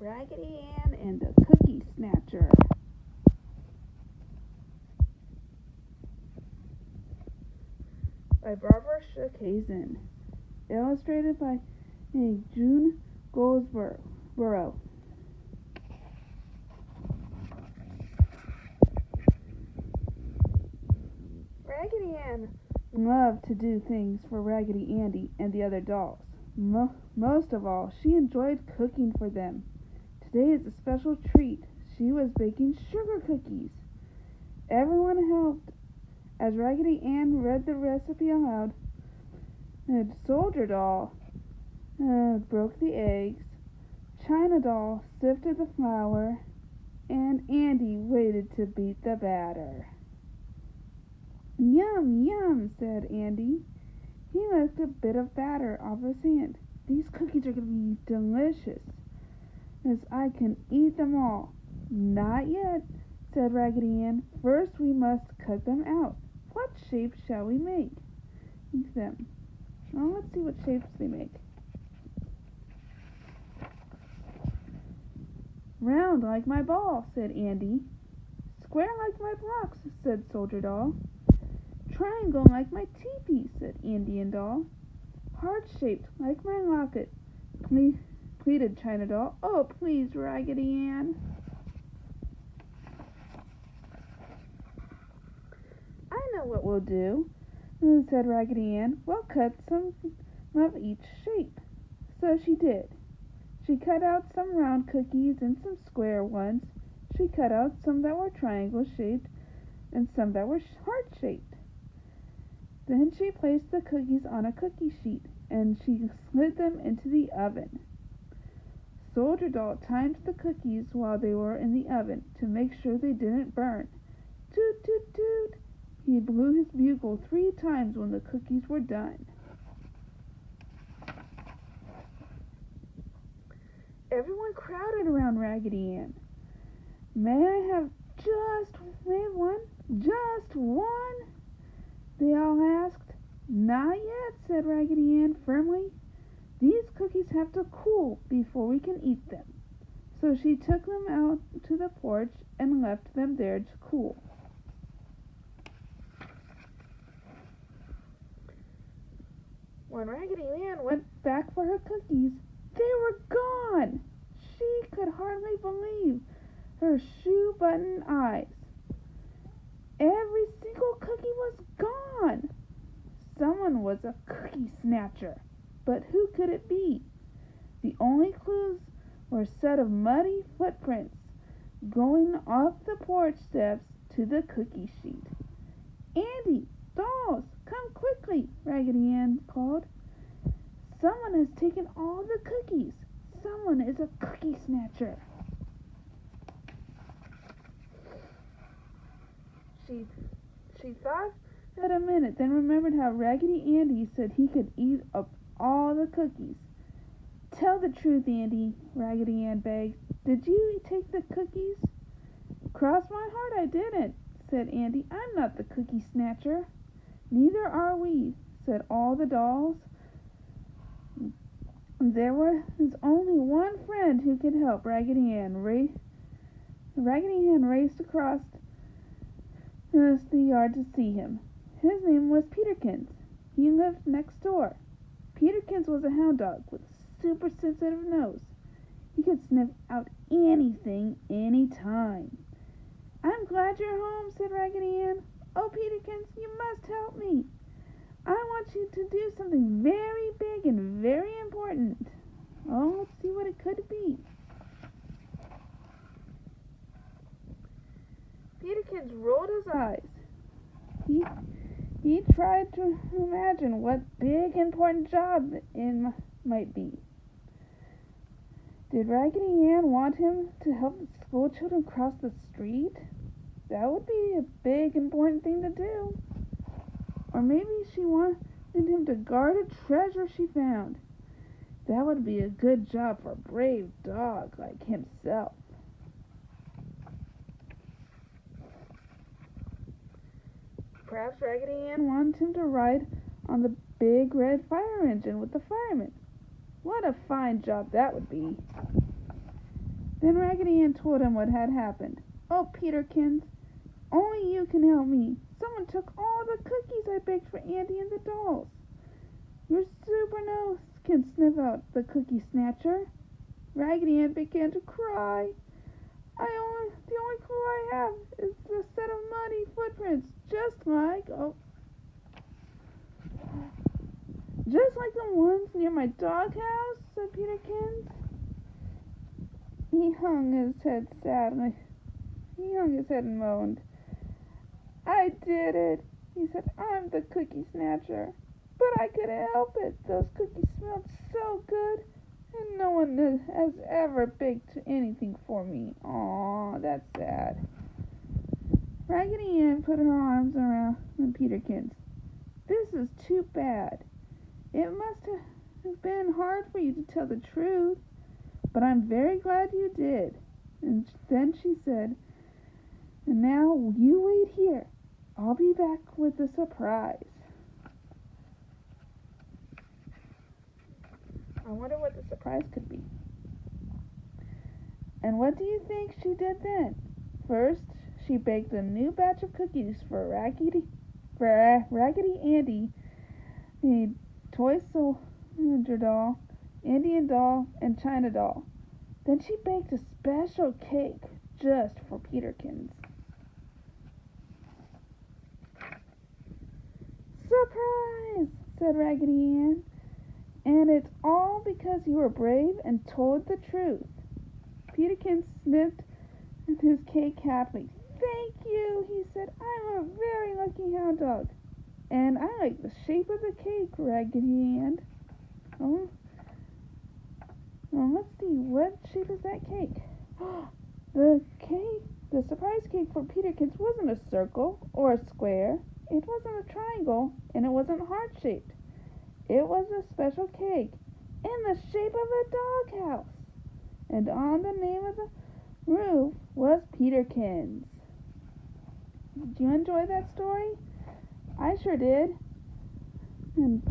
Raggedy-Ann and the Cookie Snatcher by Barbara Shookhazen. Illustrated by June Goldsboro. Raggedy-Ann loved to do things for Raggedy Andy and the other dolls. Most of all, she enjoyed cooking for them. Today is a special treat. She was baking sugar cookies. Everyone helped as Raggedy Ann read the recipe aloud. The Soldier Doll broke the eggs. China Doll sifted the flour. And Andy waited to beat the batter. Yum, yum, said Andy. He licked a bit of batter off his hand. These cookies are going to be delicious, as I can eat them all. Not yet, said Raggedy Ann. First we must cut them out. What shape shall we make them? Well, let's see what shapes they make. Round like my ball, said Andy. Square like my blocks, said Soldier Doll. Triangle like my teepee, said Indian Doll. Heart-shaped like my locket, pleaded China Doll. Oh, please, Raggedy-Ann. I know what we'll do, said Raggedy-Ann. We'll cut some of each shape. So she did. She cut out some round cookies and some square ones. She cut out some that were triangle-shaped and some that were heart-shaped. Then she placed the cookies on a cookie sheet, and she slid them into the oven. Soldier Doll timed the cookies while they were in the oven to make sure they didn't burn. Toot, toot, toot! He blew his bugle 3 times when the cookies were done. Everyone crowded around Raggedy Ann. May I have just one? Just one? They all asked. Not yet, said Raggedy Ann firmly. These cookies have to cool before we can eat them. So she took them out to the porch and left them there to cool. When Raggedy Ann went back for her cookies, they were gone. She could hardly believe her shoe-button eyes. Every single cookie was gone. Someone was a cookie snatcher, but who could it be? The only clues were a set of muddy footprints going off the porch steps to the cookie sheet. Andy, dolls, come quickly, Raggedy Ann called. Someone has taken all the cookies. Someone is a cookie snatcher. She thought at a minute, then remembered how Raggedy Andy said he could eat up all the cookies. Tell the truth, Andy, Raggedy Ann begged. Did you take the cookies? Cross my heart, I didn't, said Andy. I'm not the cookie snatcher. Neither are we, said all the dolls. There was only one friend who could help Raggedy Ann. Raggedy Ann raced across the yard to see him. His name was Peterkins. He lived next door. Peterkins was a hound dog with a super sensitive nose. He could sniff out anything, anytime. I'm glad you're home, said Raggedy Ann. Oh, Peterkins, you must help me. I want you to do something very big and very important. Oh, let's see what it could be. Peterkins rolled his eyes. He tried to imagine what big, important job it might be. Did Raggedy Ann want him to help the school children cross the street? That would be a big, important thing to do. Or maybe she wanted him to guard a treasure she found. That would be a good job for a brave dog like himself. Perhaps Raggedy Ann wanted him to ride on the big red fire engine with the firemen. What a fine job that would be. Then Raggedy-Ann told him what had happened. "Oh, Peterkins, only you can help me. Someone took all the cookies I baked for Andy and the dolls. Your super nose can sniff out the cookie snatcher." Raggedy-Ann began to cry. The only clue I have is the set of muddy footprints, just like the ones near my doghouse," said Peterkins. He hung his head sadly. He hung his head and moaned. "I did it," he said. "I'm the cookie snatcher. But I couldn't help it. Those cookies smelled so good, and no one has ever baked anything for me. Aw, that's sad." Raggedy-Ann put her arms around Peterkins. "This is too bad. It must have been hard for you to tell the truth, but I'm very glad you did." And then she said, "And now you wait here. I'll be back with a surprise." I wonder what the surprise could be. And what do you think she did then? First, she baked a new batch of cookies for Raggedy Andy, a toy soldier doll, Indian doll, and China doll. Then she baked a special cake just for Peterkins. "Surprise!" said Raggedy-Ann. "And it's all because you were brave and told the truth." Peterkins sniffed his cake happily. "Thank you," he said. "I'm a very lucky hound dog. And I like the shape of the cake, Raggedy-Ann." Oh, well, let's see. What shape is that cake? The surprise cake for Peterkins wasn't a circle or a square. It wasn't a triangle, and it wasn't heart-shaped. It was a special cake in the shape of a doghouse. And on the name of the roof was Peterkins. Did you enjoy that story? I sure did. And